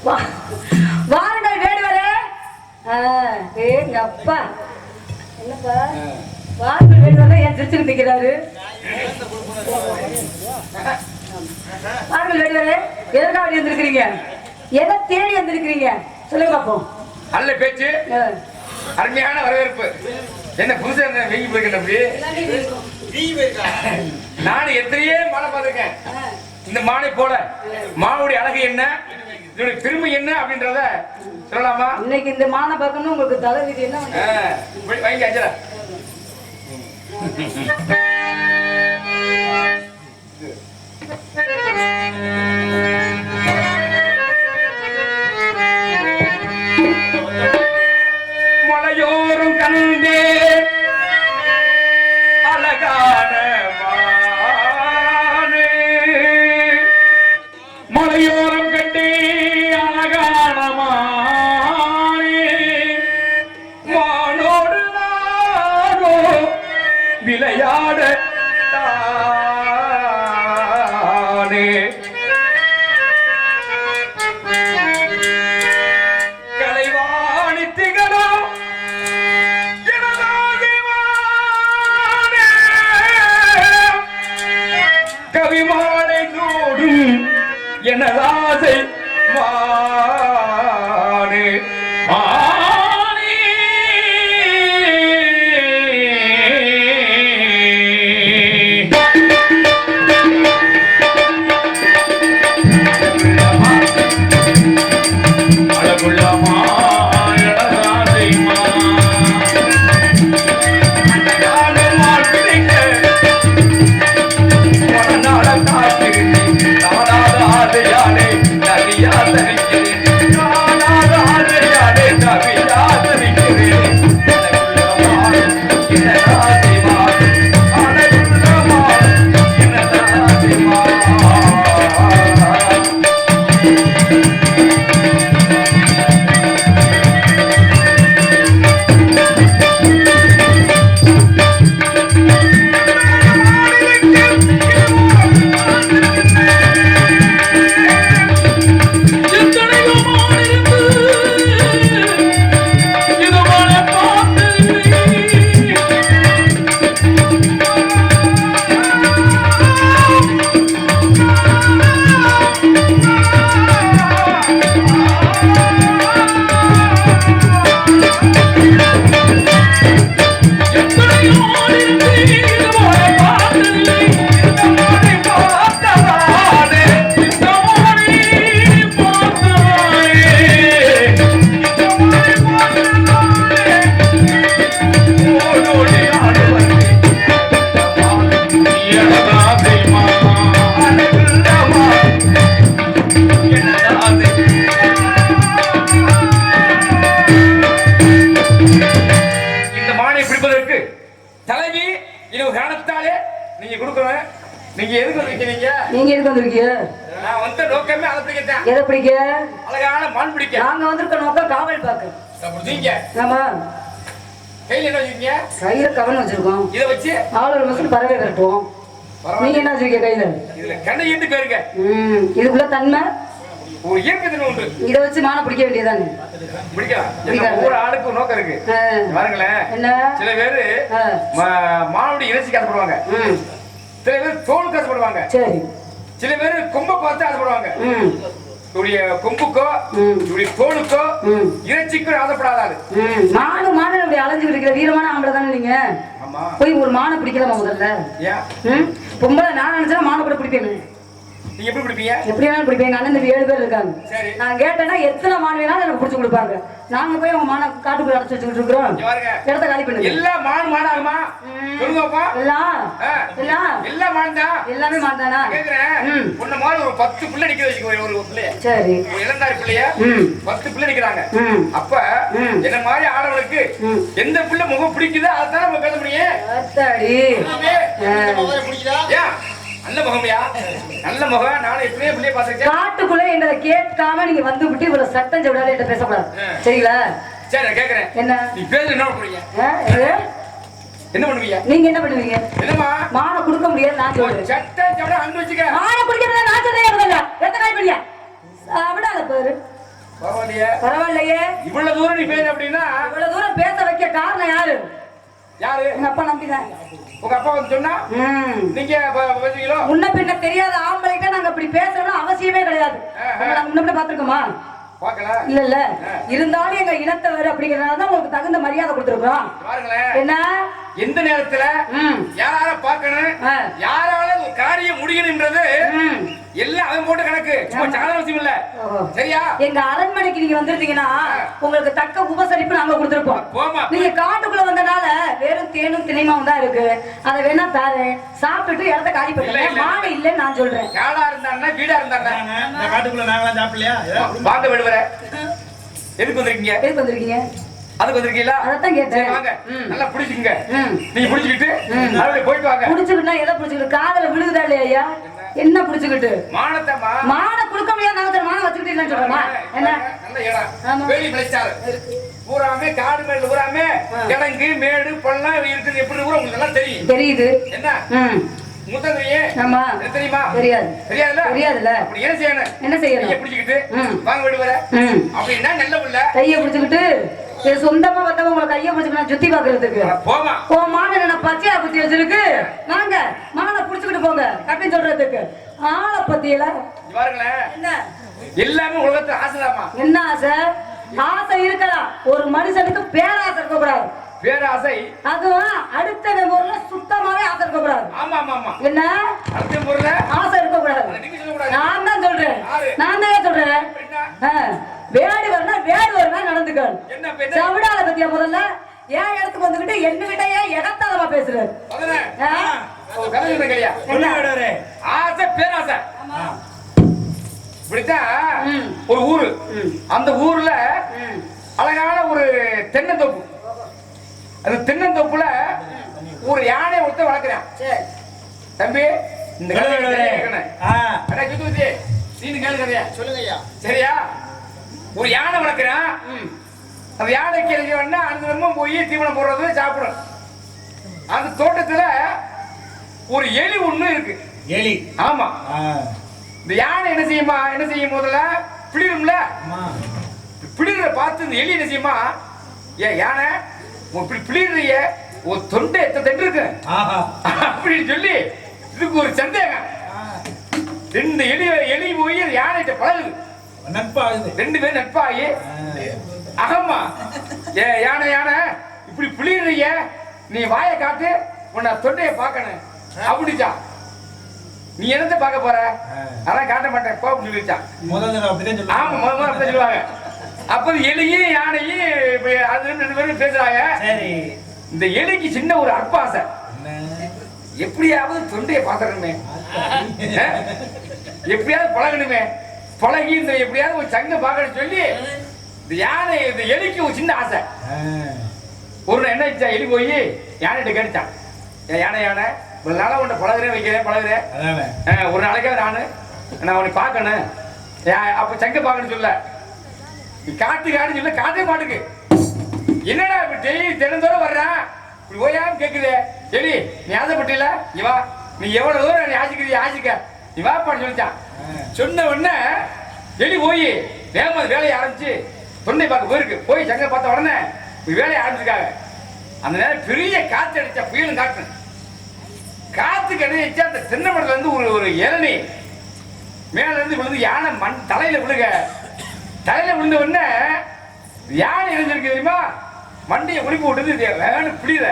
வாருங்கள் வேடுவரே. எங்க அப்பா என்னப்பா வாருங்கள் வேடுவரே ஏன் சிரிச்சுட்டு நிற்கிறாரு? வாருங்கள் வேடுவரே, எதற்காக வந்திருக்கிறீங்க? எதை தேடி வந்திருக்கிறீங்க சொல்லுங்க பாப்போம். நல்ல பேச்சு, அருமையான வரவேற்பு. என்ன புதுசா வெங்கி போயிருக்கேன். நானும் எத்தனையே மாலை பார்த்திருக்கேன். இந்த மாலை போல மாவுடைய அழகு என்ன, இதோட பெருமை என்ன அப்படின்றத சொல்லலாமா? இன்னைக்கு இந்த மானை பார்க்கணும். உங்களுக்கு தலைவிதி என்ன வாங்கி அஞ்சல மலையோரும் கண்டே அழகான மானே, மலையோரம் கண்டே அழகான மானே, மானோடு நானோ விளையாட தானே, கலைவாணி திகழோ கவிமாலை நோடும் எனதாசை மானே மானே. அழகுள்ளமா எனதாசை நீங்க எதுக்கு வந்திருக்கீங்க? நீங்க எதுக்கு வந்திருக்கீங்க? நான் வந்த நோக்கமே அதை பிடிக்கத்தான். எதை பிடிக்க? அழகான மான் பிடிக்க. நாங்க வந்திருக்க நோக்கம் காவல் பார்க்க. நீங்க ஆமா. கையில என்ன வச்சிருக்கீங்க? கையில கவன் வச்சிருக்கோம். இதை வச்சு ஆளு மசூல் பறவை கட்டுவோம். நீங்க என்ன வச்சிருக்கீங்க கையில? இதுல கண்ணை ஈட்டு போயிருங்க. இதுக்குள்ள தன்மை ஒரு இயற்கை உண்டு. இதை வச்சு மானை பிடிக்க வேண்டியதானே? பிடிக்கலாம். ஒரு ஆளுக்கு நோக்கம் இருக்கு. பாருங்களேன், என்ன சில பேரு மானுடைய இறைச்சி காசப்படுவாங்க, சில பேர் தோல் காசப்படுவாங்க, சரி, சில பேர் கொம்பை பார்த்து ஆசைப்படுவாங்க. இவருடைய கொம்புக்கோ இவருடைய தோலுக்கோ இறைச்சிக்கோ ஆசைப்படாதாரு. மானு மானு அப்படி அலைஞ்சுக்கிட்டு இருக்கிற வீரமான ஆம்பளை தானே நீங்க? போய் ஒரு மானை பிடிக்கலாமா முதல்ல? பொம்பளை நான் நினைச்சா மானை கூட பிடிப்பேன். நீங்க எப்படி பிடிப்பீங்க? எப்படி வேணாலும் பிடிப்பீங்க. அண்ணன் தம்பி 7 பேர் இருக்காங்க. நான் கேட்டேன்னா எத்தனை மான் வேணாலும் எனக்கு பிடிச்சு கொடுப்பாங்க. நாங்க போய் உங்க மான காட்டுக்குள்ள அடைச்சு வச்சுக்கிட்டு இருக்கிறோம். இடத்த காலி பண்ணுங்க. எல்லா மானாகுமா சொல்லுங்கப்பா? எல்லா மான் தான். எல்லாமே மான் தானா? கேக்குறேன். உன்ன மாதிரி ஒரு 10 பிள்ளை நிக்க வச்சுக்கோ. ஒரு பிள்ளைய, சரி, ஒரு இளந்தாரி பிள்ளைய 10 பிள்ளை நிக்கிறாங்க. அப்ப என்ன மாதிரி ஆடவளுக்கு எந்த பிள்ளை முகம் பிடிக்குதோ அதான் நம்ம பேச முடியும். நல்ல முகமையா? நல்ல முகம். நானும் எப்படியே பிள்ளைய பாத்துருக்கேன். காட்டுக்குள்ள எங்களை கேட்காம நீங்க வந்து விட்டு இவ்வளவு சட்டம் செவிடால என்கிட்ட பேசக்கூடாது, சரிங்களா? சரி, நான் கேக்குறேன். என்ன நீ பேச என்ன பண்ணுவீங்க? என்ன பண்ணுவீங்க? நீங்க என்ன பண்ணுவீங்க? என்னமா மான கொடுக்க முடியாது நான் சொல்றேன். சட்டம் செவிடா அங்க வச்சுக்க. மான குடிக்கிறத நான் சொல்றேன். முதல்ல எத்த காய் பண்ணியா சாப்பிடாத பாரு. பரவாயில்லையே. இவ்வளவு தூரம் நீ பேர் அப்படின்னா இவ்வளவு தூரம் பேச வைக்க காரணம் யாரு? எங்க அப்பா நம்பிதான். உங்க அப்பா வந்து சொன்னா நீங்க முன்ன பின்ன தெரியாத ஆம்பளைகிட்ட நாங்க இப்படி பேசணும் அவசியமே கிடையாது. முன்ன பின்ன பாத்துருக்கோமா? இல்ல இருந்தாலும் எங்க இனத்தவர் அப்படிங்கறதுனால உங்களுக்கு தகுந்த மரியாதை கொடுத்துருக்கோம். என்ன எந்த நேரத்துல யார பார்க்கணும், யாரால காரியம் முடியணும்ன்றது எல்லாம் அவன் போட்டு கணக்கு. அவசியம் இல்ல. சரியா? எங்க அரண்மனைக்கு நீங்க வந்துருந்தீங்கன்னா உங்களுக்கு தக்க உபசரிப்பு நாங்க கொடுத்துருப்போம். நீங்க காட்டுக்குள்ள வந்தனால வெறும் தேனும் திணைமாவும் தான் இருக்கு. அதை வேணா தாரு சாப்பிட்டுட்டு இடத்த காலி பண்ணுங்க. மாடு இல்லன்னு நான் சொல்றேன். காடா இருந்தாங்கன்னா வீடா இருந்தாங்கன்னா காட்டுக்குள்ள நாங்களாம் சாப்பிடலையா? வாங்க விடுவர. எதுக்கு வந்திருக்கீங்க? எதுக்கு வந்திருக்கீங்க? அதுக்கு வந்திருக்கீங்களா? அதான் கேட்டேன். வாங்க நல்லா புடிச்சுங்க. நீங்க புடிச்சிட்டு அப்படியே போயிட்டு வாங்க. புடிச்சுக்கிட்டா எதை புடிச்சுக்கிட்டு? காதல விழுகுதா இல்லையா ஐயா? என்ன புடிச்சுக்கிட்டு? மானத்தமா மான குடுக்க முடியாது. நான் மான வச்சுக்கிட்டு இல்லன்னு சொல்றேமா? என்ன நல்ல இடம் வேலி பிழைச்சாரு பூராமே காடு மேல பூராமே கிழங்கு மேடு பள்ளம் இருக்குது. எப்படி கூட உங்களுக்கு எல்லாம் தெரியும். தெரியுது. என்ன முத்தங்கறியே? ஆமா. தெரியுமா? தெரியாது. தெரியாதுல? தெரியாதுல. அப்படி என்ன செய்யணும்? என்ன செய்யணும்? கையை பிடிச்சிக்கிட்டு வாங்க விடுவர. அப்படின்னா நல்ல புள்ள. கையை பிடிச்சிக்கிட்டு சொந்தமா வந்தவங்க உங்களை கையை பிடிச்சிக்கிட்டு சுத்தி பாக்குறதுக்கு போமா. மான என்ன பச்சையா குத்தி வச்சிருக்கு. வாங்க மானை புடிச்சுக்கிட்டு போங்க அப்படின்னு சொல்றதுக்கு ஆளை பத்தியில பாருங்களேன். என்ன எல்லாமே உலகத்துல ஆசைதாமா. என்ன ஆசை? ஆசை இருக்கலாம். ஒரு மனுஷனுக்கு பேராசை இருக்க கூடாது. பேராசை அதுவும் அடுத்த பொருள்ல சுத்தமாவே ஆசை இருக்க கூடாது. ஆமா ஆமா ஆமா. என்ன அடுத்த பொருள்ல ஆசை இருக்க கூடாது. நான் தான் சொல்றேன். நான் தான் சொல்றேன். வேடு வரனா வேடு வரனா நடந்துக்காது. சவிடால பத்தியா முதல்ல ஏன் இடத்துக்கு வந்துகிட்டு என்னகிட்ட ஏன் இடத்தாலமா பேசுறாரு? ஆசை பேராசை. இப்படித்தான் ஒரு ஊரு. அந்த ஊர்ல அழகான ஒரு தென்னந்தோப்பு. அந்த தென்னந்தோப்புல ஒரு யானை ஒருத்த வளர்க்கிறான். தம்பி இந்த சொல்லுங்க. சரியா? ஒரு யானை வளர்க்கிறான். அந்த யானைக்கு அனுதினமும் போய் தீவனம் போடுறது சாப்பிடும். அந்த தோட்டத்துல ஒரு எலி ஒண்ணு இருக்கு. எலி? ஆமா. இந்த யானை என்ன செய்யும் முதல்ல பிடிரும்ல. பிடிற பார்த்து இந்த எலி என்ன செய்யுமா, ஏன் யானை பிடிறிய ஒரு தொண்டை எத்த தண்டு இருக்கு அப்படின்னு சொல்லி இதுக்கு ஒரு சந்தேகம். ரெண்டு எலி போய் யானை பழகுது. ரெண்டு பேரும் நட்பாகி அகம்மா ஏ யானை இப்படி பிளிறிய நீ வாயை காட்டு உன்னை தொண்டையை பார்க்கணும் அப்படிச்சா. நீ என்னத்தை பார்க்க போற? அதான் காட்ட மாட்டேன் போ அப்படின்னு சொல்லிச்சான். ஆமா முதல்ல அப்படி சொல்லுவாங்க. அப்ப எலியும் யானையும் அது ரெண்டு பேரும் பேசுறாங்க. இந்த எலிக்கு சின்ன ஒரு அற்பாசை, எப்படியாவது தொண்டையை பார்த்துடணுமே, எப்படியாவது பழகணுமே, பழகி இந்த எப்படியாவது ஒரு சங்க பார்க்கணும் சொல்லி இந்த யானை இந்த எலிக்கு ஒரு சின்ன ஆசை. ஒரு என்ன எலி போய் யானைகிட்ட கேட்டுச்சான், யானை ஒரு நாளா உன்னை பழகுறேன் ஒரு நாளைக்காவது நான் உன்னை பார்க்கணும், அப்ப சங்க பார்க்கணும் சொல்ல நீ காட்டுன்னு சொல்ல காட்டே மாட்டுக்கு. என்னடா இப்ப டெய்லி தினந்தோறும் வர்றான் இப்படி ஓயாம கேக்குது. எலி நீ ஆசைப்பட்டில நீ வா, நீ எவ்வளவு தூரம் நீ ஆசிக்க நீ வாப்பான்னு சொல்லிச்சான். சொன்ன உடனே எலி போய் வேகமா வேலையை ஆரம்பிச்சு தொண்டை பார்க்க போயிருக்கு. போய் சங்க பார்த்த உடனே வேலையை ஆரம்பிச்சிருக்காங்க. அந்த நேரம் பெரிய காத்து அடிச்சா புயலும் காட்டு. காத்துக்கு அடிச்சா அந்த தென்னை மரத்துல இருந்து ஒரு இளநீ மேல இருந்து விழுந்து யானை தலையில விழுக. தலையில விழுந்த உடனே யானை இணைஞ்சிருக்கு தெரியுமா, மண்டையை ஒளிப்பு விட்டுது. வேணும் பிடித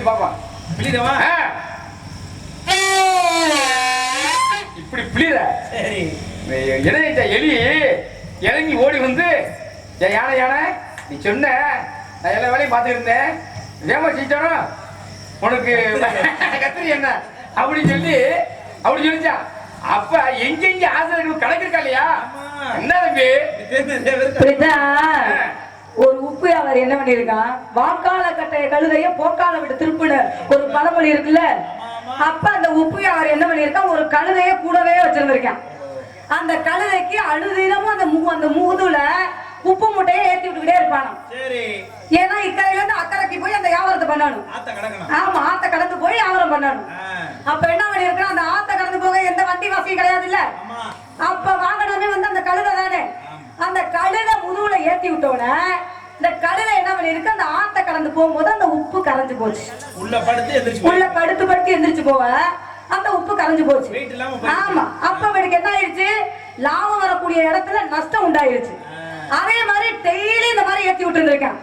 பாப்பா பிடிதவா இப்படி பிடித இணைய எலி இறங்கி ஓடி வந்து யானை நீ சொன்ன நான் எல்லா வேலையும் பார்த்துருந்தேன் வேமா செஞ்சானோ உனக்கு கத்திரி என்ன அப்படின்னு சொல்லிச்சான். அப்ப எங்க ஆசிரியர்கள் கணக்கிருக்கா இல்லையா? என்ன தம்பி ஒரு உப்பு அவர் என்ன பண்ணிருக்கான், வாக்கால கட்டைய கழுதைய போக்கால விட்டு திருப்புன ஒரு பழமொழி இருக்குல்ல. அப்ப அந்த உப்பு அவர் என்ன பண்ணிருக்கான், ஒரு கழுதைய கூடவே வச்சிருந்திருக்கான். அந்த கழுதைக்கு அழுதினமும் அந்த முதுல உப்பு மூட்டையை ஏத்தி விட்டுக்கிட்டே இருப்பானோ. ஏன்னா இக்கரையில இருந்து அக்கறைக்கு போய் அந்த வியாபாரத்தை பண்ணணும். ஆமா, ஆத்த கடந்து போய் வியாபாரம் பண்ணணும். அப்ப என்ன பண்ணிருக்கான், அந்த ஆத்த கடந்து போக எந்த வண்டி வசதியும் கிடையாது இல்ல. அப்ப வாகனமே வந்து அந்த கழுதை தானே. அந்த கழுதை விட்டோன்னே இந்த கழுதை என்ன பண்ணிருக்கு, அந்த ஆத்த கடந்து போகும்போது அந்த உப்பு கரைஞ்சு போச்சு. உள்ள படுத்து எந்திரிச்சு போவ அந்த உப்பு கரைஞ்சு போச்சு. ஆமா, அப்ப அவனுக்கு என்ன ஆயிடுச்சு, லாபம் வரக்கூடிய இடத்துல நஷ்டம் உண்டாயிருச்சு. அதே மாதிரி டெய்லி இந்த மாதிரி ஏத்தி விட்டு இருந்திருக்கேன்.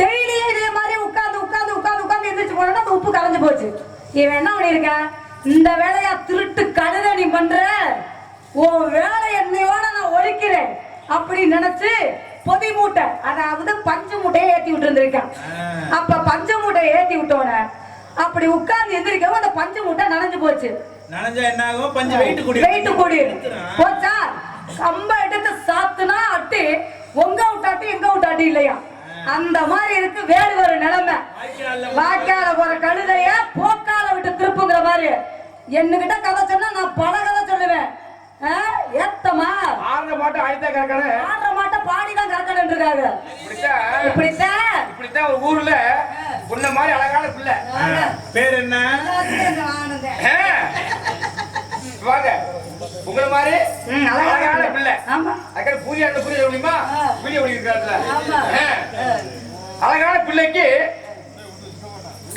டெய்லியே இதே மாதிரி உட்கார்ந்து உட்கார்ந்து உட்கார்ந்து உட்கார்ந்து எந்திரிச்சு போனா அந்த உப்பு கரைஞ்சு போச்சு. இவன் என்ன பண்ணிருக்கான், இந்த வேலையா திருட்டு கழுதை நீ பண்ற, உன் வேலை என்னையோட நான் ஒழிக்கிறேன் அப்படி நினைச்சு பொதி மூட்டை, அதாவது பஞ்சு மூட்டையை ஏத்தி விட்டு இருந்திருக்கான். அப்ப பஞ்சு மூட்டையை ஏத்தி விட்டோன அப்படி உட்கார்ந்து எந்திரிக்கவும் அந்த பஞ்சு மூட்டை நனைஞ்சு போச்சு. நனைஞ்சா என்ன ஆகும், பஞ்சு வெயிட் கூடி போச்சா. கம்ப எடுத்து சாத்துனா அட்டி உங்க விட்டாட்டி எங்க விட்டாட்டி இல்லையா, அந்த மாதிரி இருக்கு வேறு ஒரு நிலைமை. வாய்க்கால போற கழுதைய போக்கால விட்டு திருப்புங்கிற மாதிரி என்கிட்ட கதை சொன்னா நான் பல கதை சொல்லுவேன். ஏத்தமா ஆடுற மாட்டை அழித்தா கறக்கணும், ஆடுற மாட்டை பாடிதான் கறக்கணும் இருக்காங்க. இப்படித்தான் ஒரு ஊர்ல உன்ன மாதிரி அழகான பிள்ளை, பேர் என்ன வாங்க உங்களை மாதிரி அழகான பிள்ளை. அதுக்காக பூரியா புரிய முடியுமா, வீடியோ பண்ணிருக்காருல. அழகான பிள்ளைக்கு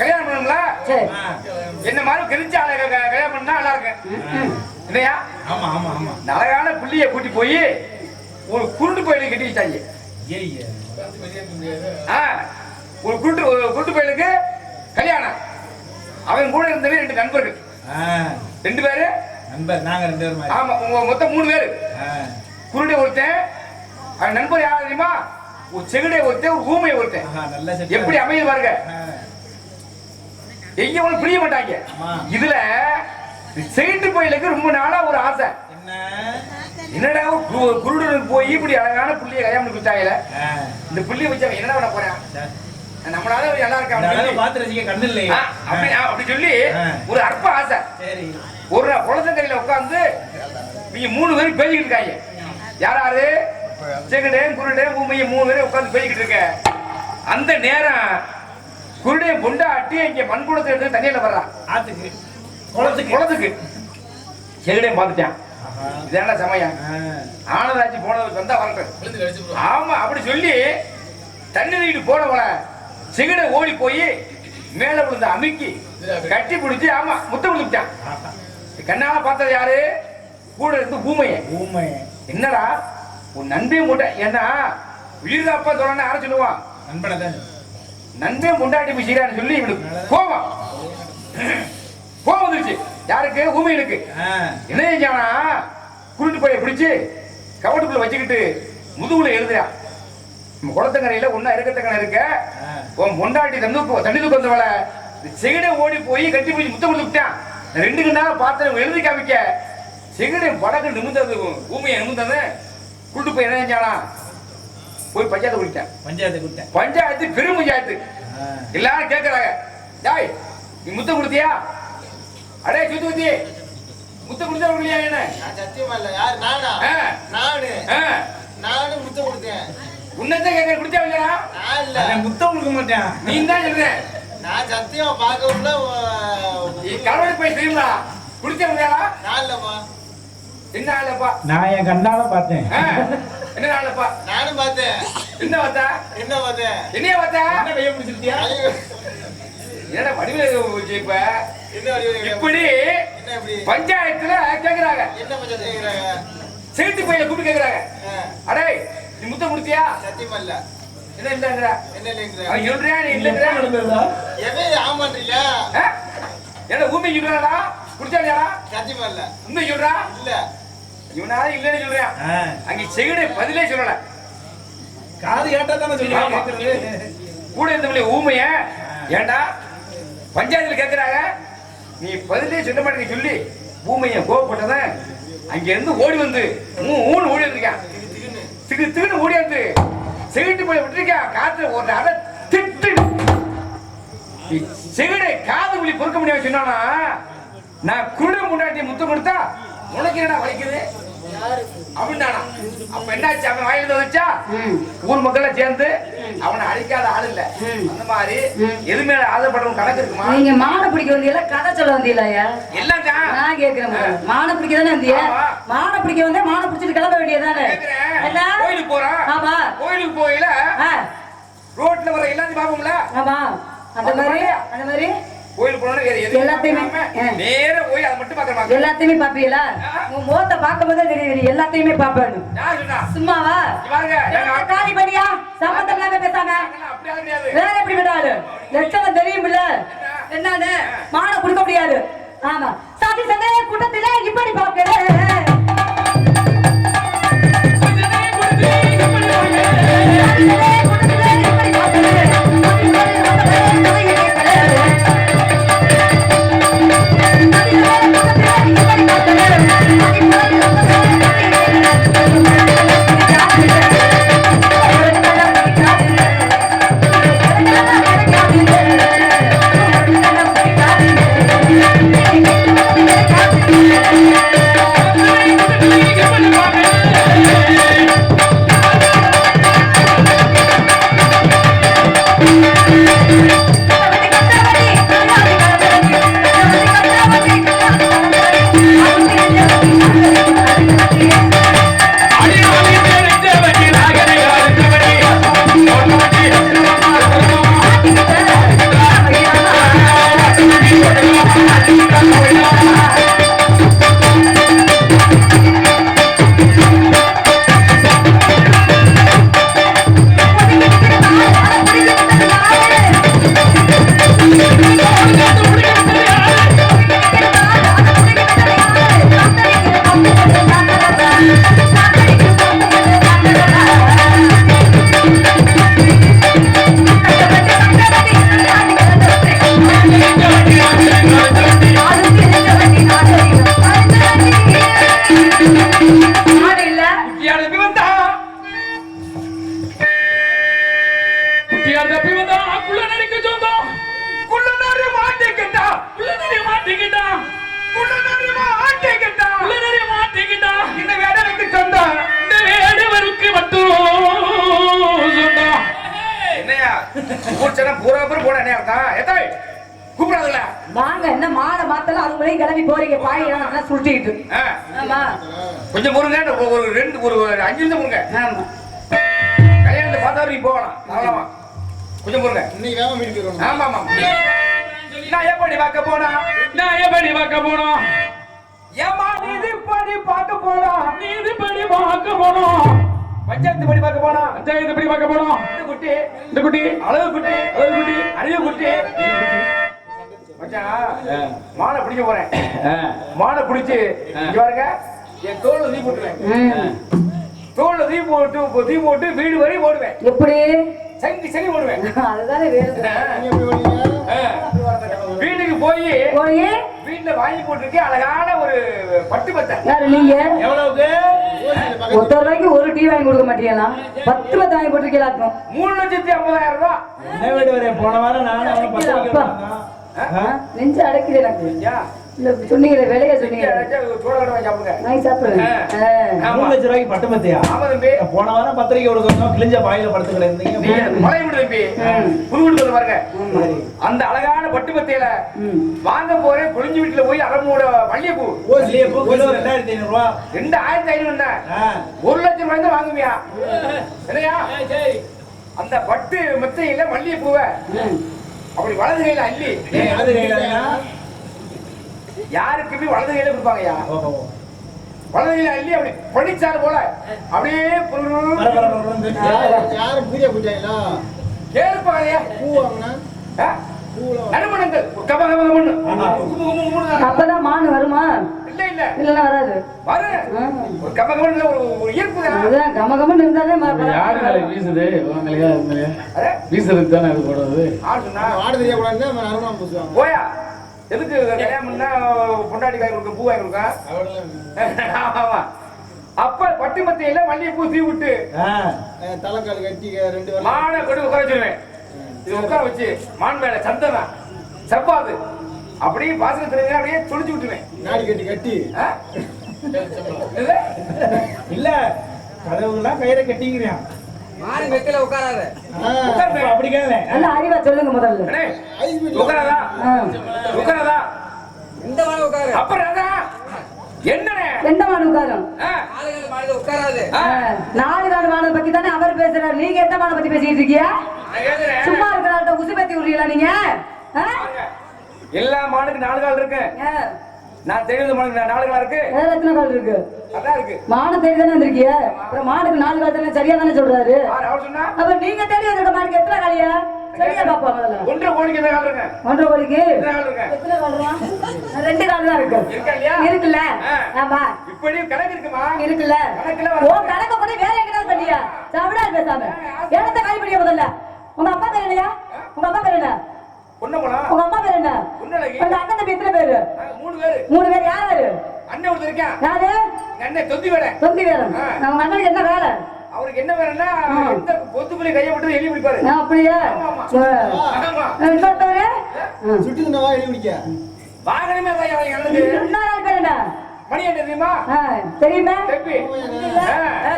கல்யாணம் பண்ணணுங்களா, என்ன மாதிரி கெரிச்சு கல்யாணம் பண்ணா நல்லா இருக்கு இல்லையா. ஆமா ஆமா ஆமா, அழகான பிள்ளைய கூட்டி போய் ஒரு குருட்டு கோயிலுக்கு கட்டி வச்சாங்க. ஒரு குருட்டு கோயிலுக்கு கல்யாணம். அவன் கூட இருந்தவங்க 2 நண்பர்கள், 2 பேரு நண்பர், நாங்க 2 பேரும். ஆமா, மொத்தம் 3 பேரு. குருடை ஒருத்தன், அவன் நண்பர் யார் தெரியுமா, ஒரு செகுடை ஒருத்தன், ஒரு ஊமையை ஒருத்தன். எப்படி அமைய பாருங்க, எங்க பிரிய மாட்டாங்க. இதுல செயிட்டு கோயிலுக்கு ரொம்ப நாளா ஒரு ஆசை, என்னடா குருடனுக்கு போய் இப்படி அழகான புள்ளிய கல்யாணம் வச்சாங்கல, இந்த புள்ளிய வச்சவன் என்னடா பண்ண போறான், நம்மளால நல்லா இருக்கா அப்படி சொல்லி ஒரு அற்ப ஆசை. ஒரு குளத்தங்கரையில உட்கார்ந்து நீங்க 3 பேரும் பேசிக்கிட்டு இருக்காங்க. யாராரு, செகுடே குருடே ஊமைய 3 பேரும் உட்கார்ந்து பேசிக்கிட்டு இருக்க. அந்த நேரம் குருடைய பொண்டாட்டி இங்க மண்குளத்தை எடுத்து தண்ணியில வர்றான், ஆத்துக்கு குளத்துக்கு. செகுடே பார்த்துட்டான், இதான சமயம், ஆனதாச்சு போனதுக்கு வந்தா வரட்டும். ஆமா, அப்படி சொல்லி தண்ணி தூக்கிட்டு போனவள செகுடை ஓடி போய் மேல விழுந்த அமுக்கி கட்டி பிடிச்சி, ஆமா முத்தம் விழுந்துட்டான். கண்ணால பார்த்தது யாரு, கூட இருந்து ஊமைய. என்னடா உன் நண்பே முட்டை, ஏன்னா உயிர்காப்பா சொல்ல யார சொல்லுவான், நண்பே முண்டாட்டி போய் செய்யறான்னு சொல்லி இவனுக்கு கோபம் வந்துருச்சு. யாருக்கு, ஊமையனுக்கு. என்ன செஞ்சானா, குருட்டு போய் பிடிச்சு கவட்டுக்குள்ள வச்சுக்கிட்டு முதுகுல எழுதுறா. நம்ம குளத்தங்கரையில ஒன்னா இருக்கத்தக்கன இருக்க, உன் முண்டாட்டி தண்ணி தூக்கு வந்தவள செகுடை ஓடி போய் கட்டி பிடிச்சி முத்தம் கொடுத்துட்டான். 2 கண்ணால பார்த்து எழுதி காமிக்க செகுடை படகு நிமிந்தது, ஊமையை நிமிந்தது. குருட்டு போய் என்ன செஞ்சானா, போய் பஞ்சாயத்து குடித்தான். பஞ்சாயத்து பெரும் பஞ்சாயத்து. எல்லாரும் கேட்கறாங்க, டாய் நீ முத்தம் கொடுத்தியா, அடே சுத்தி முத்த கொடுத்தா இல்லையா, என்ன சத்தியமா இல்ல, யாரு நானா, நானும் முத்த கொடுத்தேன். உன்னதான் கேட்க கொடுத்தா இல்லையா, நான் இல்ல, முத்தம் கொடுக்க மாட்டேன். நீ தான் சொல்ற, நான் சத்தியமா பார்க்க உள்ள கடவுளை போய் தெரியுமா கொடுத்தா இல்லையா, நான் இல்லப்பா. என்ன ஆளப்பா, நான் என் கண்ணால பார்த்தேன். என்ன ஆளப்பா, நானும் பார்த்தேன். என்ன பார்த்தா, என்னைய பார்த்தா, என்ன கையை பிடிச்சிருக்கியா, என்ன வடிவில் இப்ப இப்படி பஞ்சாயத்துல கேக்குறாங்க, என்ன பஞ்சாயத்து கேக்குறாங்க, செகுட்டு போய் கூப்பிட்டு கேக்குறாங்க, அடே நீ முத்தம் கொடுத்தியா, சத்தியமா இல்ல, என்ன இல்லங்கற, என்ன இல்லங்கற, அவன் சொல்றியா நீ இல்லங்கற, எவே ஆமான்றீங்க, என்ன ஊமி சொல்றாடா, குடிச்சாடா, சத்தியமா இல்ல, உண்மை சொல்றா, இல்ல இவனால இல்லன்னு சொல்றான். அங்க செகுடை பதிலே சொல்லல, காது கேட்டா தானே சொல்லுவாங்க. கூட இருந்தவங்களே ஊமைய ஏண்டா பஞ்சாயத்துல கேட்கிறாங்க, நீ பதிலே சொல்ல மாட்டேங்க சொல்லி ஊமைய கோவப்பட்டவன் அங்க இருந்து ஓடி வந்து ஊன்னு ஓடி வந்திருக்கான். திகுன்னு ஓடி வந்து செகுட்டு போய் விட்டுருக்கான். காத்துல ஒரு அரை திட்டு செகுடை காது புள்ளி பொறுக்க முடியாம சொன்னானா, நான் குருட முன்னாடி முத்தம் கொடுத்தா உனக்கு என்னடா வலிக்குது அப்படின்னானா. அப்ப என்னாச்சு, அவன் வாயில வச்சா ஊர் மக்கள் சேர்ந்து அவனை அடிக்காத ஆள் இல்ல. அந்த மாதிரி எது மேல ஆதரப்படுறவங்க கணக்கு இருக்குமா. நீங்க மானை பிடிக்க வந்தீங்களா, கதை சொல்ல வந்தீங்களா? எல்லாம் நான் கேக்குறேன், மானை பிடிக்க தானே வந்தீங்க. மானை பிடிக்க வந்தா மானை பிடிச்சிட்டு கிளம்ப வேண்டியதானே. கோயிலுக்கு போறான். ஆமா, கோயிலுக்கு போயில ஆ, ரோட்ல வர எல்லாத்தையும் பாப்போம்ல ஆமா அந்த மாதிரி கோயில் போனா வேற எதுவும் எல்லாத்தையுமே, நேரா போய் அதை மட்டும் பார்க்கறாங்க. எல்லாத்தையுமே பாப்பீங்களா? உன் முகத்தை பார்க்கும்போதே தெரியுது நீ எல்லாத்தையுமே பாப்பேன்னு. யார் சொன்னா? சும்மாவா? இங்க பாருங்க, என்ன காலி பண்ணியா? சம்பந்தம் இல்லாம பேசாம. அப்படி ஆக முடியாது. வேற எப்படி விடாது? லட்சணம் தெரியுமில்ல? என்னன்னு மான கொடுக்க முடியாது. ஆமா சாதி சண்டை கூட்டத்திலே இப்படி பார்க்கிறேன். வாங்க என்ன மாலை மாத்தலாம் அதுங்களையும் கிளம்பி போறீங்க பாயெல்லாம் சுருட்டிட்டு. ஆமா கொஞ்சம் முருங்க ஒரு 5 நிமிஷம் முருங்க. ஆமா கல்யாணத்தை பார்த்தா போகலாம். ஆமா கொஞ்சம் முருங்க. இன்னைக்கு வேகமா வீட்டுக்கு போகணும். ஆமா ஆமா. நான் எப்படி பார்க்க போனா ஏமா நீதி படி பார்க்க போனா பஞ்சாயத்து படி பார்க்க போனா இந்த குட்டி அளவு குட்டி அறிவு குட்டி மச்சான் மாலை பிடிக்க போறேன். மாலை பிடிச்சு இங்க பாருங்க என் தோல்ல தீ போட்டுவேன். தோல்ல தீ போட்டு வீடு வரை போடுவேன். எப்படி சரி போடுவேன். அதுதானே வேறு. வீட்டுக்கு போய் வீட்டுல வாங்கி போட்டுருக்கேன் அழகான ஒரு பட்டு பத்தை. யாரு நீங்க? எவ்வளவுக்கு? ₹1 ஒரு டீ வாங்கி கொடுக்க மாட்டீங்களா? 10 பத்து வாங்கி போட்டுருக்கீங்களா? 3,50,000 ரூபாய். என்ன வீடு வரேன் போன வாரம் நானும் அவனும் 10 ரூபாய் நெஞ்சு அடைக்குது எனக்கு. இல்ல சொன்னீங்க விலைய சொன்னீங்க. நான் சாப்பிடுவேன். 3 லட்சம் ரூபாய்க்கு பட்டு பத்தியா? போன வாரம் 10 ரூபாய்க்கு கொடுக்கணும். கிழிஞ்ச பாயில படுத்து கிடந்தீங்க. மழை விடு தம்பி. புது பாருங்க. அந்த அழகான பட்டு பத்தியில வாங்க போறேன். குளிஞ்சு வீட்டுல போய் அலமோட மல்லிகைப்பூ. மல்லிகைப்பூ கிலோ 2,500 ரூபாய். 2,500 1 லட்சம் ரூபாய் தான் வாங்குவியா? இல்லையா? அந்த பட்டு மெத்தையில மல்லிகைப்பூவை அப்படி வலது கையில அள்ளி யாருக்குமே வலது கையில கொடுப்பாங்கய்யா. வலது கையில அள்ளி அப்படி பணிச்சாரு போல அப்படியே யாரும் பூஜை பூஜைங்களா கேட்பாங்கய்யா. பூ வாங்கினா நறுமணங்கள் அப்பதான் மானு வருமா? இல்ல இல்லன்னா வராது. ஒரு கமகமன் ஒரு ஈர்ப்பு தான். கமகமன் இருந்தாலே வீசுது வீசுறது தானே அது போடுறது. ஆடு தெரிய கூடாது நறுமணம் பூசுவாங்க. போயா எதுக்கு கல்யாணம் பண்ணா பொண்டாட்டி வாங்கி கொடுக்க பூ வாங்கி கொடுக்க. ஆமா அப்ப பட்டு மத்தியில மல்லிகைப்பூ தீ விட்டு தலைக்கால் கட்டி 2 மானை கொண்டு உட்கார வச்சிருவேன். இது உட்கார வச்சு மான் மேல சந்தனா செவ்வாது அப்படியே பாசனத்துல அப்படியே துளிச்சு விட்டுருவேன். நாடி கட்டி இல்ல கடவுள்லாம் கயிறை கட்டிங்கிறான். மான் வெத்தில உட்காராத அப்படி கேளு. நல்ல அறிவா சொல்லுங்க முதல்ல. உட்காராதா இந்த மான் உட்காரு. அப்புறம் என்ன எந்த மான் உட்காரும்? 4 மாடு உட்காராது. 4 மாடு பத்தி தானே அவர் பேசுறாரு. நீங்க எந்த மான பத்தி பேசிட்டு இருக்கீங்க? நான் கேக்குறேன். சும்மா இருக்கிறாள்கிட்ட உசு பத்தி விடுறீங்களா நீங்க? எல்லா மானுக்கு 4 கால் இருக்கு. நான் தெரிஞ்ச மானுக்கு 4 கால் இருக்கு. வேற எத்தனை கால் இருக்கு? அதான் இருக்கு. மான தேடி தானே வந்திருக்கீங்க. அப்புறம் மானுக்கு 4 கால் தானே சரியா தானே சொல்றாரு. அவர் சொன்னா அப்ப நீங்க தேடி வந்த மானுக்கு எத்தனை காலியா? சரியா பாப்பா முதல்ல. 1.5 கோடிக்கு எத்தனை கால் இருக்கு? 1.5 கோடிக்கு எத்தனை கால் இருக்கு? எத்தனை கால்றா? 2 கால் தான் இருக்கு. இருக்கா இல்லையா? இருக்குல்ல? ஆமா. இப்படி கணக்கு இருக்குமா? இருக்குல்ல? கணக்குல ஓ கணக்கு பண்ணி வேற எங்கடாவது பண்ணியா? சாவிடா பேசாம. என்னத்த காலி பண்ணியா முதல்ல? உங்க அப்பா பேர் என்னையா? உங்க அப்பா பேர் என்ன? பொன்னமலா. உங்க அம்மா பேர் என்ன? பொன்னழகி. உங்க அண்ணன் தம்பி எத்தனை பேரு? 3 பேரு. 3 பேர். யாரு? அண்ணன் ஒருத்தர் இருக்கான். யாரு? அண்ணன் தொந்தி வேற. தொந்தி வேறன். உங்க அண்ணனுக்கு என்ன வேலை? அவருக்கு என்ன வேறன்னா இந்த பொத்துக்குள்ளே கையை விட்டு எலி பிடிப்பாரு. அப்படியா? ஆமா. இன்னொருத்தவரு? சுட்டு தின்னவா எழுதி பிடிக்க வாகனமே தான் அவன் எனக்கு. இன்னொரு பேர் என்ன? மணி என்ன தெரியுமா? தெரியுமா? தெப்பி.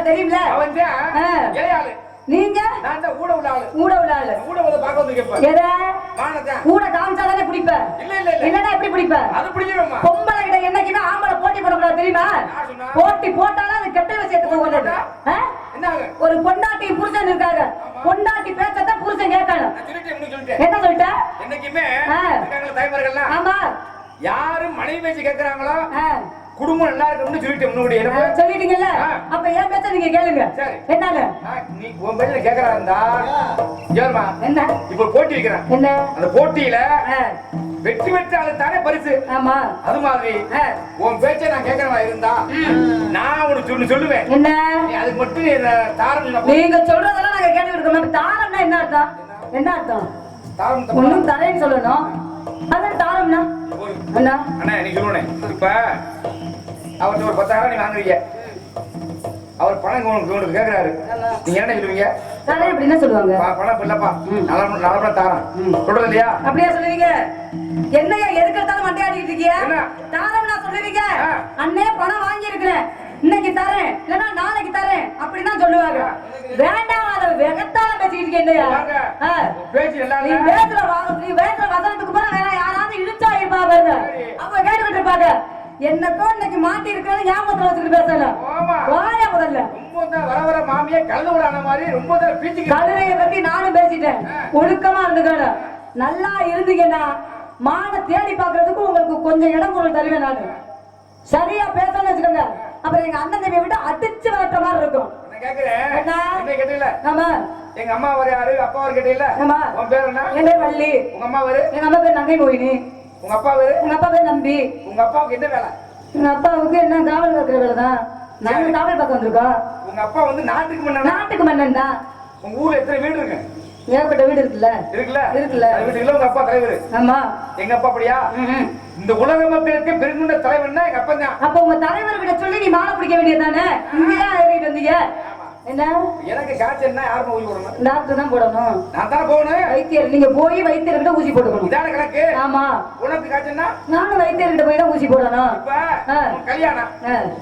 தெரியும்ல? அவன் தான் இளையாளு. நீங்க? நான் தான் ஊட உள்ள ஆளு. ஊட உள்ள ஆளு. ஊட வந்து பார்க்க வந்து கேட்பேன். எத? மானதான். ஊட காமிச்சாதானே பிடிப்ப. இல்ல இல்ல இல்ல. இல்லன்னா எப்படி பிடிப்ப? அது பிடிக்கிறோமா? பொம்பளை கிட்ட என்னைக்குமே ஆம்பளை போட்டி போடக்கூடாது தெரியுமா? போட்டி போட்டாலும் அது கெட்ட விஷயத்துக்கு போகணும். என்ன ஒரு பொண்டாட்டி புருஷன் இருக்காங்க. பொண்டாட்டி பேச்சதான் புருஷன் கேட்கணும். நான் சொல்லிட்டேன். என்ன சொல்லிட்ட? என்னைக்குமே இருக்காங்களா தாய்மார்கள்லாம்? ஆமா. யாரு மனைவி பேச்சு கேட்கறாங்களோ குடும்பம் நல்லா இருக்கணும்னு சொல்லிட்டேன். முன்னாடி சொல்லிட்டீங்கல்ல? அப்ப ஏன் பேச்ச நீங்க கேளுங்க. சரி. என்னங்க? நீ உன் பேச்ச கேட்கறா இருந்தா ஏமா என்ன? இப்ப போட்டி வைக்கிறேன். என்ன? அந்த போட்டியில வெற்றி பெற்றாலும் தானே பரிசு. ஆமா. அது மாதிரி உன் பேச்ச நான் கேட்கறவா இருந்தா நான் உனக்கு சொல்லுவேன். என்ன? நீ அதுக்கு மட்டும் நீ தாரம். நீங்க சொல்றதெல்லாம் நாங்க கேட்டு இருக்கோம். தாரம்னா என்ன அர்த்தம்? என்ன அர்த்தம்? தாரம் ஒண்ணும் தரேன்னு சொல்லணும். அதான் தாரம்னா என்ன? அண்ணா நீ சொல்லுனே. இப்ப அவர்கிட்ட ஒரு 10,000 நீ வாங்குறீங்க. அவர் பணம் உங்களுக்கு கேட்கிறாரு. நீங்க என்ன சொல்லுவீங்க? தரேன் அப்படின்னா சொல்லுவாங்க. பணம் இல்லப்பா நல்ல தாரம் சொல்றது இல்லையா? அப்படியா சொல்லுவீங்க? என்னையா எதுக்கெடுத்தாலும் மண்டையாடிட்டு இருக்கீங்க? தாரம்னா சொல்லுவீங்க. அண்ணே பணம் வாங்கி இருக்கிறேன், இன்னைக்கு தரேன் இல்லன்னா நாளைக்கு தரேன் அப்படிதான் சொல்லுவாங்க. வேண்டாம் அதை வெகத்தால பேசிக்கிட்டு இருக்கேன்யா. பேச்சு நல்லா நீ பேசுற வசனத்துக்கு போற வேற யாராவது இழுச்சா இருப்பா பாருங்க. அவங்க கேட்டுக்கிட்டு இருப்பாங்க. என்னக்கோ இன்னைக்கு மாட்டி இருக்கிறது ஞாபகத்துல வச்சுக்கிட்டு பேசல. வாயா முதல்ல. ரொம்ப வர வர மாமியே கழுது விடாத மாதிரி ரொம்ப பீச்சு. கழுதையை பத்தி நானும் பேசிட்டேன். ஒழுக்கமா இருந்துக்கணும். நல்லா இருந்தீங்கன்னா மான தேடி பாக்குறதுக்கு உங்களுக்கு கொஞ்சம் இடம் பொருள் தருவேன் நானு. சரியா பேசணும்னு வச்சுக்கோங்க. அப்புறம் எங்க அண்ணன் தம்பியை விட்டு அடிச்சு வளர்த்த மாதிரி இருக்கும். எங்க அம்மா வர யாரு அப்பா வர கேட்டீங்களா? உன் பேர் என்ன? என் பேர் வள்ளி. உங்க அம்மா பேரு? எங்க அம்மா பேர் நங்கை மோகினி. உங்க அப்பா பேரு? எங்க அப்பா பேர் நம்பி. உங்க அப்பாவுக்கு என்ன வேலை? எங்க அப்பாவுக்கு என்ன காவல் காக்குற வேலை தான். நாங்க காவல் பார்க்க வந்திருக்கோம். உங்க அப்பா வந்து நாட்டுக்கு மன்னன். நாட்டுக்கு மன்னன் தான். உங்க ஊர்ல எத்தனை வீடு இருக்கு? ஏகப்பட்ட வீடு இருக்குல்ல? இருக்குல்ல. வீட்டுல உங்க அப்பா தலைவர். ஆமா. எங்க அப்பா அப்படியா? இந்த உலக மக்களுக்கு பெருங்குண்ட தலைவர்னா எங்க அப்பா தான். அப்ப உங்க தலைவர் கிட்ட சொல்லி நீ மாலை பிடிக்க வேண்டியதானே? இங்கதான் ஏறிட்டு வந்தீங்க. என்ன? எனக்கு காய்ச்சல்னா யாரும் ஊசி போடணும்? டாக்டர் தான் போடணும். நான் தான் போகணும். வைத்தியர் நீங்க போய் வைத்தியர்கிட்ட ஊசி போட்டுக்கணும். இதான கணக்கு. ஆமா. உனக்கு காய்ச்சல்னா நானும் வைத்தியர்கிட்ட போய் தான் ஊசி போடணும். இப்ப கல்யாணம்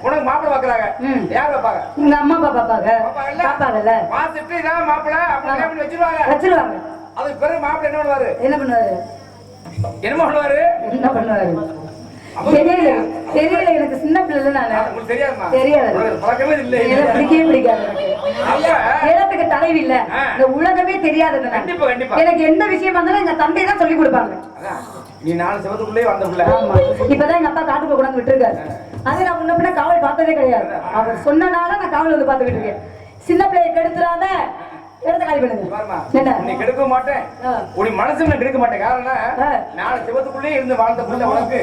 உனக்கு மாப்பிள்ளை பாக்குறாங்க. யார் வைப்பாங்க? உங்க அம்மா அப்பா பாப்பாங்க. பாப்பாங்கல்ல. பார்த்துட்டு இதான் மாப்பிள்ளை அப்படி வச்சிருவாங்க. அதுக்கு பிறகு மாப்பிள்ளை என்ன பண்ணுவாரு? என்ன பண்ணுவாரு? என்ன பண்ணுவாரு? தெரியல எனக்கு சின்ன பிள்ளை நானு. தெரியாது. பழக்கமே இல்லை. பிடிக்கவே பிடிக்காது. எனக்கு தலைவி இல்ல. இந்த உலகமே தெரியாது. எனக்கு எந்த விஷயமா இருந்தாலும் எங்க தம்பி தான் சொல்லி கொடுப்பாங்க. நீ 4 செவத்துக்குள்ளே வந்த பிள்ளை. ஆமா. இப்பதான் எங்க அப்பா காட்டுக்குள்ள கொண்டாந்து விட்டுருக்காரு. அது நான் முன்ன பின்ன காவல் பார்த்ததே கிடையாது. அவர் சொன்னனால நான் காவல் வந்து பார்த்துக்கிட்டு இருக்கேன். சின்ன பிள்ளையை கெடுத்துறாம இடத்த காலி பண்ணுங்க. நீ கெடுக்க மாட்டேன். உன் மனசுல கெடுக்க மாட்டேன். காரணம் 4 செவத்துக்குள்ளே இருந்து வாழ்ந்த பிள்ளை உனக்கு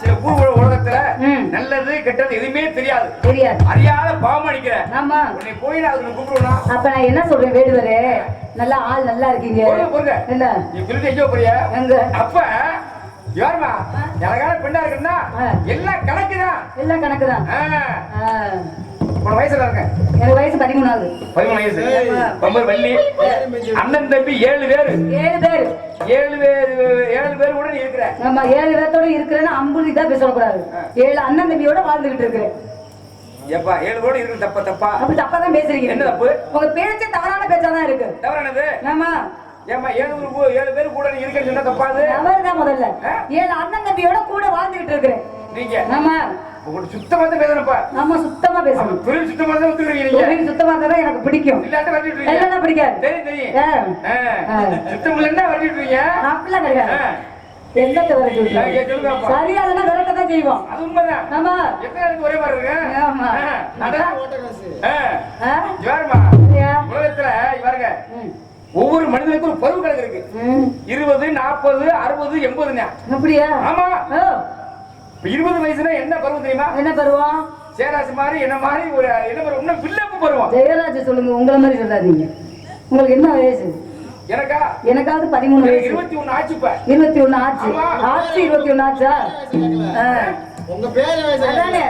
சில ஊர் உலகத்துல நல்லது கெட்டது எதுவுமே தெரியாது. அறியாத பாவம் அடிக்கிற. உன்னை போய் நான் அதுக்கு கூப்பிடுவேன். அப்ப நான் என்ன சொல்றேன் வேடுவரே, நல்லா ஆள் நல்லா இருக்கீங்க. என்ன நீ பிள்ளை எங்கோ போறியா? அப்ப யாருமா அழகான பெண்ணா இருக்குன்னா எல்லாம் கணக்குதான். எல்லாம் கணக்குதான். வயசுல இருக்கேன். எனக்கு வயசு 13. 13 வயசு. ரொம்ப வள்ளி. அண்ணன் தம்பி 7 பேரு. 7 பேர் கூட நீ இருக்கிற. ஆமா 7 பேர்த்தோட இருக்கிறேன்னு அம்புலி தான் பேசக்கூடாது. 7 அண்ணன் தம்பியோட வாழ்ந்துகிட்டு இருக்கிறேன். ஏப்பா 7 பேரோட இருக்கு தப்பா? அப்படி தப்பா தான் பேசுறீங்க. என்ன தப்பு? உங்க பேச்சே தவறான பேச்சாதான் இருக்கு. தவறானது? ஆமா. ஏமா 7 பேர் கூட நீ இருக்கேன்னு சொன்னா தப்பாது? தவறுதான். முதல்ல 7 அண்ணன் தம்பியோட கூட வாழ்ந்துகிட்டு இருக்கிறேன். நீங்க ஆமா உங்களுக்கு சுத்தமா தான் பேசணும்ப்பா. ஆமா சுத்தமா பேசணும். தொழில் சுத்தமா தான் ஒத்துக்கிறீங்க நீங்க. தொழில் சுத்தமா தான் எனக்கு பிடிக்கும். இல்லாட்ட வட்டி விட்டுறீங்க. இல்லன்னா பிடிக்காது. தெரியும். சுத்தம் இல்லைன்னா வட்டி விட்டுறீங்க. அப்படிலாம் கிடையாது. என்னத்தை வரட்டி விட்டுருவோம். சரியா இல்லைன்னா விரட்ட தான் செய்வோம். அது உண்மைதான். ஆமா எத்தனை இடத்துக்கு ஒரே மாதிரி இருக்கு. ஆமா இவருமா உலகத்துல இவருங்க ஒவ்வொரு மனிதனுக்கும் ஒரு பருவ கணக்கு இருக்கு. 20, 40, 60, 80. அப்படியா? ஆமா. 20 வயசுல என்ன பருவம் தெரியுமா? என்ன பருவம்? சேராசி மாதிரி என்ன மாதிரி ஒரு என்ன பருவம்? இன்னும் வில்லப்பு பருவம். ஜெயராஜ் சொல்லுங்க, உங்களை மாதிரி சொல்லாதீங்க. உங்களுக்கு என்ன வயசு? எனக்கா? எனக்காவது 13 வயசு. 21 ஆச்சு. இப்ப 21 ஆச்சு. ஆச்சு 21 ஆச்சா? உங்க பேர் வயசு அதானே.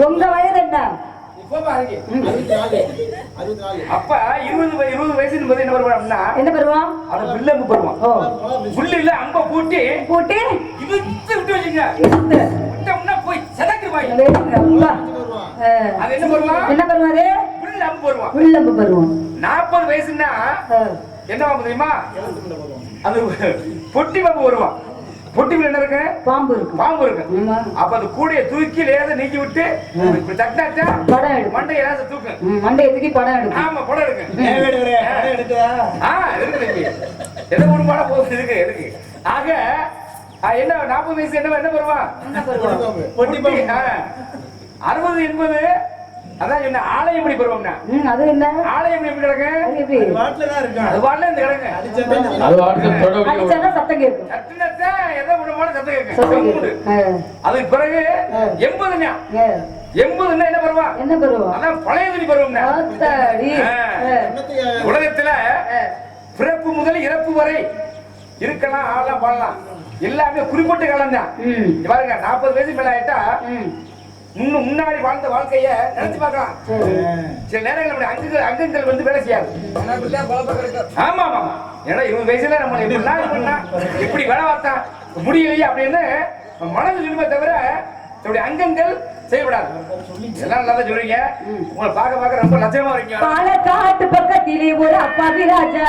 உங்க வயது என்ன? இப்போ பாருங்க 64. அப்ப 20 வயசு என்பது என்ன பருவம் அப்படின்னா என்ன பருவம்? அது வில்லப்பு பருவம். புல்லுல அம்ப பூட்டி பூட்டி இழுத்து விட்டு வச்சுங்க. விட்டோம்னா போய் செதக்கு வாய். அது என்ன பருவம்? என்ன பருவம் அது? வில்லம்பு பருவம். வில்லம்பு பருவம். 40 வயசுன்னா என்ன தெரியுமா? அது பொட்டி பாம்பு வருவான். பொட்டிக்குள்ள என்ன இருக்கு? பாம்பு இருக்கு. பாம்பு இருக்கு. அப்ப அது கூடைய தூக்கி லேசா நீக்கி விட்டு இப்படி தட்டாச்சா படம் எடுக்கும். மண்டைய லேசா தூக்கு. மண்டைய தூக்கி படம் எடுக்கும். ஆமா படம் எடுக்கு. எடுக்குதா? இருக்கு. எதை ஒரு படம் போகுது இருக்கு. ஆக என்ன 40 வயசு என்ன வருவா? பொட்டி பாம்பு. 60, 80 அதான் என்ன ஆலயமணி பருவம்னா. அது என்ன? ஆலயமணி எப்படி கிடக்கு? எப்படி? வாட்ல தான் இருக்கு. அது வாட்ல இந்த கிடக்கு. அது வாட்ல தொடவே. அடிச்சா சத்தம் கேக்கும். சத்தனத்தை எதை விடமான சத்தம் கேக்கும். அதுக்கு பிறகு 80nya. 80ன்னா என்ன பருவம்? என்ன பருவம்? அதான் பழைய துணி பருவம்னா. ஆத்தாடி. உலகத்துல பிறப்பு முதல் இறப்பு வரை இருக்கலாம், ஆளலாம், வாழலாம். எல்லாமே குறிப்பிட்ட காலம் தான். பாருங்க 40 வயசு மேல ஆயிட்டா முன்னாடி வாழ்ந்த வாழ்க்கைய நினைச்சு பார்க்கலாம். சில நேரங்கள் அங்கங்கள் வந்து வேலை செய்யாது. ஆமா ஆமா. ஏன்னா 20 வயசுல நம்ம எப்படி வேலை பார்த்தா முடியலையே அப்படின்னு மனது சொல்லுமே தவிர நம்முடைய அங்கங்கள் செய்யப்படாது. எல்லாம் நல்லா சொல்றீங்க. உங்களை பார்க்க ரொம்ப லட்சமா இருக்கீங்க. பாலக்காட்டு பக்கத்திலே ஒரு அப்பாவி ராஜா,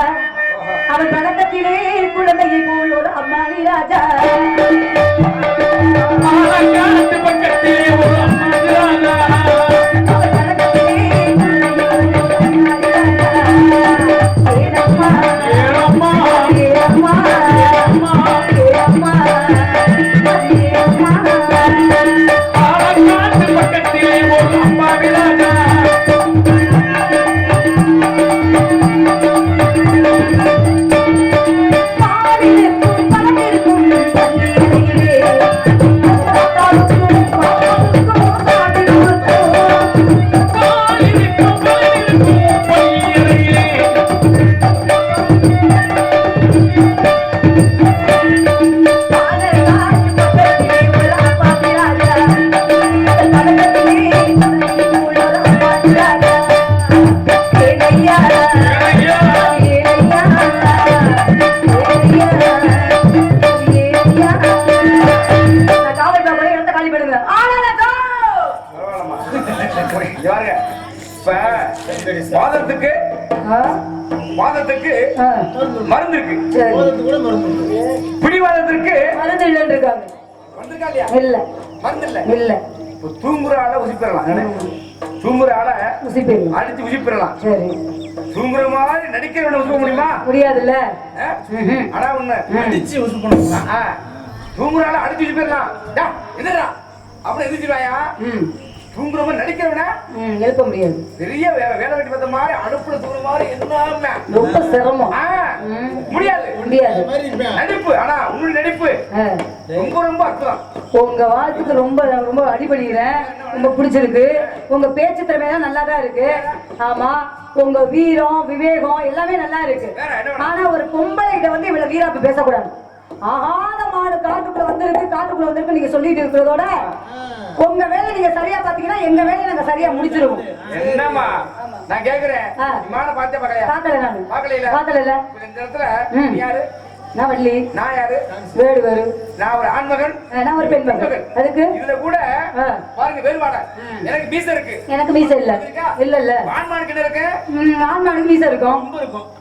அவன் பழக்கத்திலே குழந்தையை போல் ஒரு அம்மாவி ராஜா. பாலக்காட்டு பக்கத்திலே ஒரு அம்மாவி ராஜா, அவன் பழக்கத்திலே ஏனம்மா ஏனம்மா ஏனம்மா ஏனம்மா ஏனம்மா பாலக்காட்டு பக்கத்திலே ஒரு அம்மாவி ராஜா. வாதத்துக்கு மருந்து இருக்கு. பிடிவாதத்திற்கு மருந்து இல்லைன்னு இருக்காங்க. வந்திருக்கா இல்லையா? இல்ல மருந்து இல்ல. இல்ல. தூங்குற ஆள உசிப்பிடலாம். தூங்குற ஆள உசிப்பிடலாம். அடிச்சு உசிப்பிடலாம். சரி. தூங்குற மாதிரி நடிக்கிறவன உசுப்ப முடியுமா? முடியாதுல்ல. ஆனா ஒண்ணு அடிச்சு உசுப்பணும். தூங்குற ஆள அடிச்சு உசிப்பிடலாம். என்னடா அப்படி எதிர்ச்சிருவாயா? தூங்குற மாதிரி நடிக்கிறவன எழுப்ப முடியாது. பெரிய வேலை வெட்டி பார்த்த மாதிரி அடுப்புல தூங்குற மாதிரி என்ன ரொம்ப சிரமம். முடியாது முடியாது. நடிப்பு. ஆனா உங்களுடைய நடிப்பு ரொம்ப அற்புதம். உங்க வாழ்த்துக்கு ரொம்ப ரொம்ப அடிபடுகிறேன். ரொம்ப பிடிச்சிருக்கு. உங்க பேச்சு திறமையெல்லாம் நல்லா தான் இருக்கு. ஆமா, உங்க வீரம் விவேகம் எல்லாமே நல்லா இருக்கு. ஆனா ஒரு பொம்பளைகிட்ட வந்து இவ்வளவு வீராப்பு பேசக்கூடாது. ஆகாத மாடு காட்டுக்குள்ள வந்திருக்கு நீங்க சொல்லிட்டு இருக்கிறதோட உங்க வேலை நீங்க சரியா பாத்தீங்கன்னா எங்க வேலையை நாங்க சரியா முடிச்சிருவோம். என்னமா நான் கேக்குறேன், விமான பார்த்தே பார்க்கல. நான் பார்க்கல. இந்த இடத்துல நீ யாரு? நான் வள்ளி. நான் யாரு? வேடுவர். நான் ஒரு ஆண்மகன். நான் ஒரு பெண் மகன். அதுக்கு இதுல கூட பாருங்க வேறுபாடு. எனக்கு மீச இருக்கு. எனக்கு மீச இல்ல. இல்ல இல்ல. ஆண்மானுக்கு என்ன இருக்கு? ஆண்மானுக்கு மீச இருக்கும்.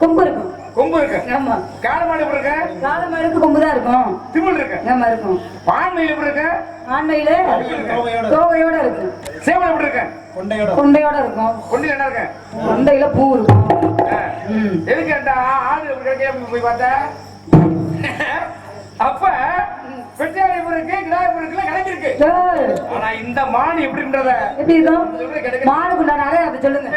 கொம்பு இருக்கும். கொம்பு இருக்கு. ஆமா. காலமாடு எப்படி இருக்கு? காலமாடுக்கு கொம்பு தான் இருக்கும். திமில் இருக்கு. ஆமா இருக்கும். ஆண்மையில் எப்படி இருக்கு? ஆண்மையில தோகையோட இருக்கு. சேவல் எப்படி இருக்கு? கொண்டையோட இருக்கும். கொண்டையில என்ன இருக்கு? கொண்டையில பூ இருக்கும். எதுக்கு அந்த ஆடு எப்படி கிடைக்க போய் பார்த்தா அப்ப பெற்றாய் எப்படி இருக்கு, கிடாய் எப்படி இருக்குல கிடைச்சிருக்கு. ஆனா இந்த மான் எப்படின்றத எப்படி இருக்கும்? மானுக்கு உண்டான அதை சொல்லுங்க.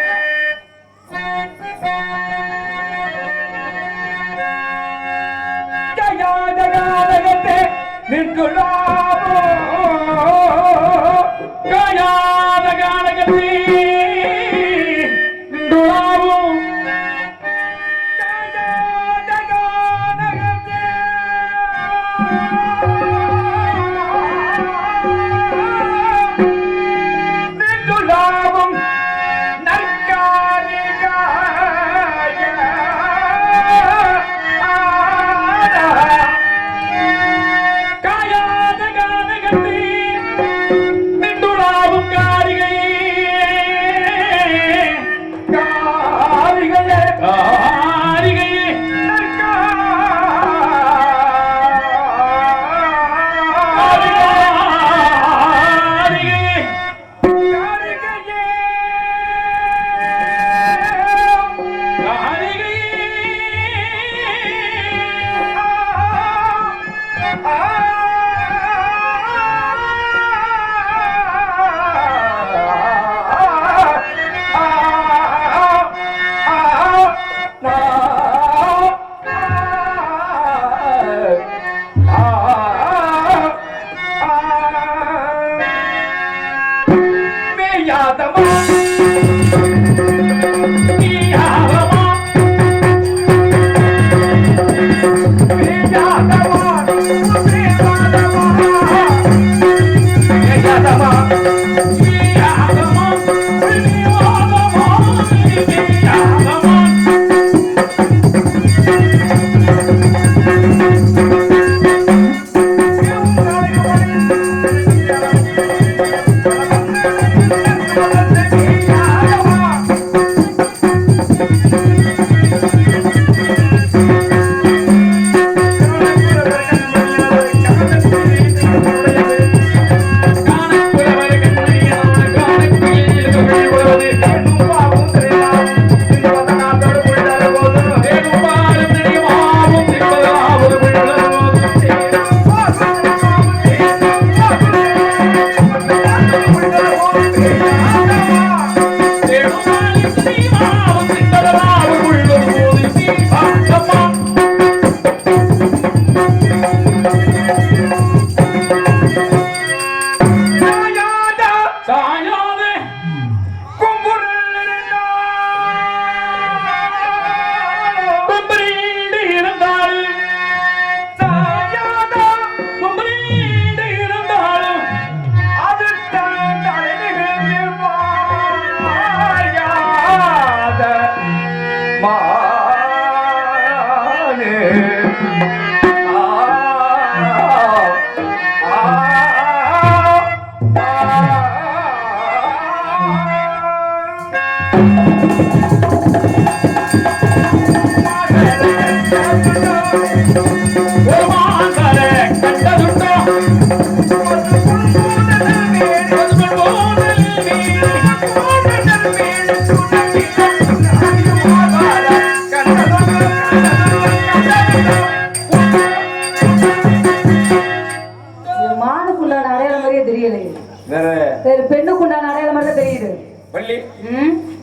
பெண்ணுக்குண்டான அடையாளம் மாதிரி தெரியுது. வள்ளி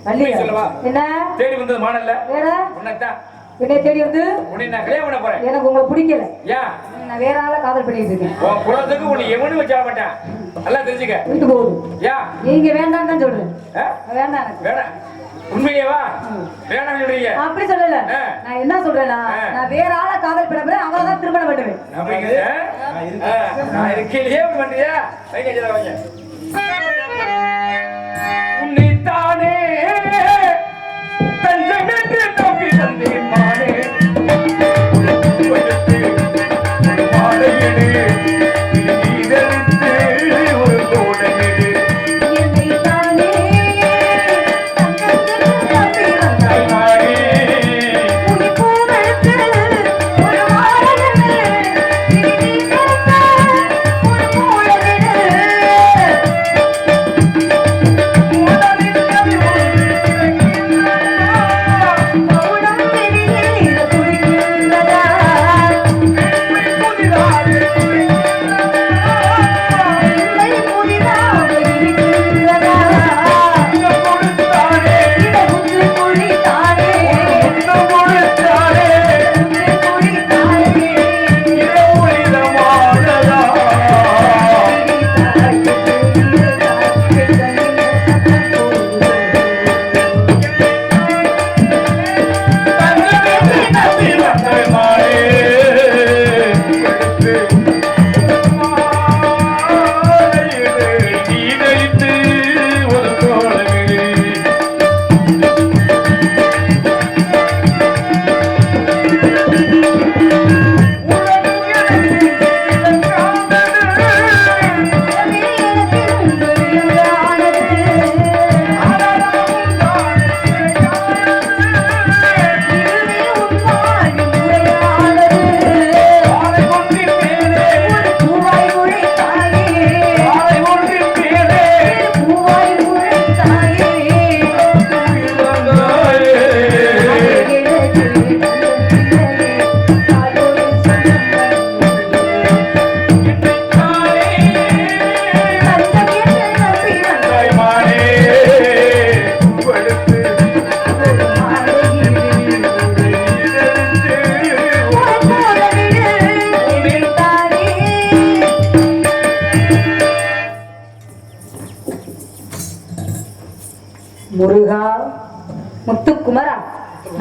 வள்ளி என்ன தேடி வந்தது மானல்ல வேற உன்னதான் என்ன தேடி வந்து உன்னை நான் கல்யாணம் பண்ண போறேன். எனக்கு உங்களை பிடிக்கல. ஏன்? நான் வேற ஆளை காதல் பண்ணிட்டு இருக்கேன். உன் குலத்துக்கு உன்னை எவனும் வச்சா மாட்டேன். நல்லா தெரிஞ்சுக்க. விட்டு போகுது. ஏன்? நீங்க வேண்டாம் தான் சொல்றேன். வேண்டாம் எனக்கு வேண்டாம். உண்மையேவா? வேணாம் சொல்றீங்க. அப்படி சொல்லல. நான் என்ன சொல்றேன்னா நான் வேற ஆளை காதல் பண்ண போறேன். அவளை தான் திருமணம் பண்ணுவேன். நான் இருக்கலையே பண்றியா? வைங்க ஜெல வைங்க. உன்னைத்தானே தஞ்சமென்று நம்பி வந்தேன் மானே. ஒரு கோடமிடு என்னைத்தானே தஞ்சமென்று நம்பி வந்தாய் மானே. உன் பூவல்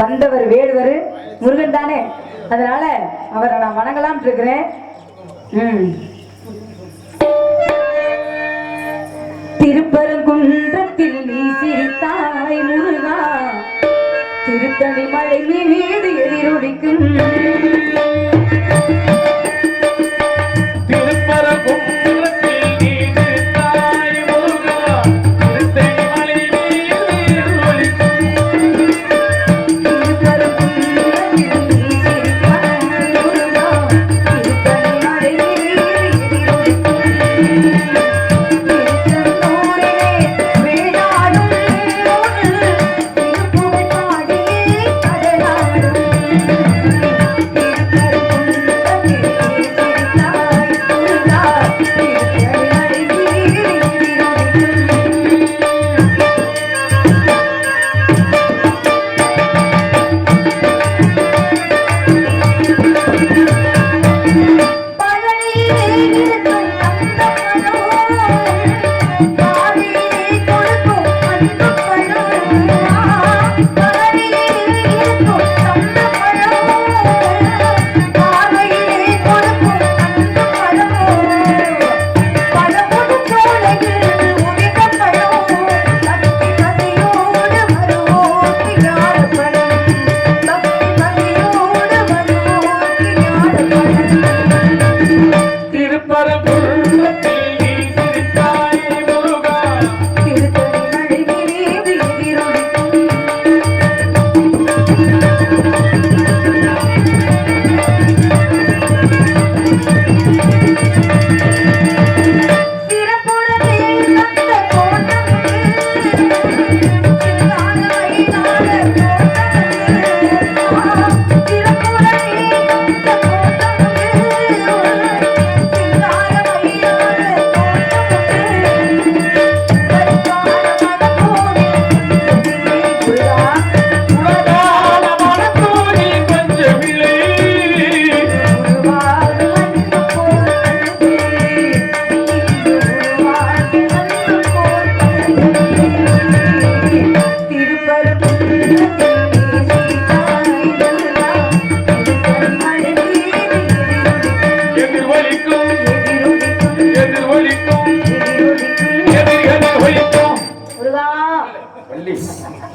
வந்தவர் வேடுவர் முருகன் தானே, அதனால அவரை நான் வணங்கலாம் இருக்கிறேன். திருப்பரங்குன்றத்தில் நீ சிரித்தாய் முருகா, திருத்தணி மலை மீது எதிரொலிக்கும்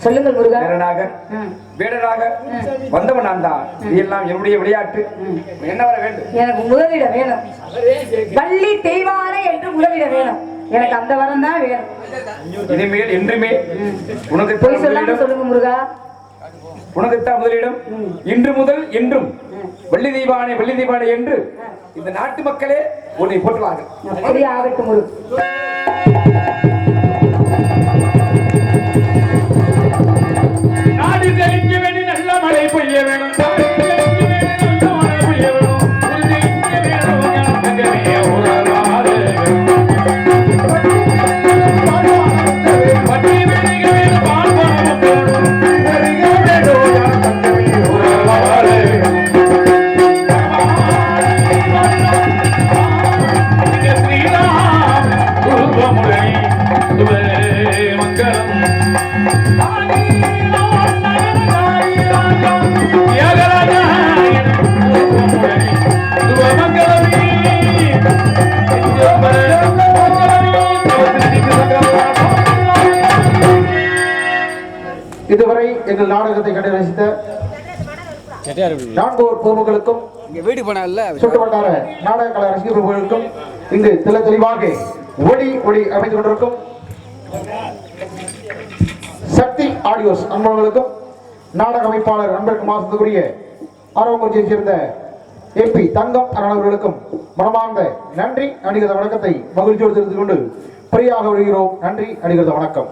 சொல்லுங்கள் முருகா. வேடனாக வந்தவன் நான் தான். இதெல்லாம் என்னுடைய விளையாட்டு. என்ன வர வேண்டும்? எனக்கு முதலிட வேணும். வள்ளி தெய்வானை என்று முதலிட வேணும். எனக்கு அந்த வரம் தான் வேணும். இனிமேல் என்றுமே உனக்கு போய் சொல்லாம சொல்லுங்க முருகா. உனக்குத்தான் முதலிடம். இன்று முதல் என்றும் வள்ளி தெய்வானை வள்ளி தெய்வானை என்று இந்த நாட்டு மக்களே உன்னை போற்றுவார்கள். அப்படியே ஆகட்டும் முருகா. நாடு தெளிக்க வேண்டி நல்ல மழை பெய்ய வேணும். இதுவரை எங்கள் நாடகத்தை கண்டு ரசித்த நான்கோர் பொதுமக்களுக்கும் சுற்றுவட்டார நாடக கலை ரசிகர்களுக்கும் இங்கு தெளிவாக ஒளி அமைத்துக் கொண்டிருக்கும் சக்தி ஆடியோஸ் அன்பர்களுக்கும் நாடக அமைப்பாளர் நண்பருக்கு மாசத்துக்குரிய ஆரோக்கியத்தை சேர்ந்த MP தங்கம் அவர்களுக்கும் மனமார்ந்த நன்றி அடிக்கிறத வணக்கத்தை மகிழ்ச்சியோடு தெரிந்து கொண்டு பிரியாக வருகிறோம். நன்றி அடிக்கிறத வணக்கம்.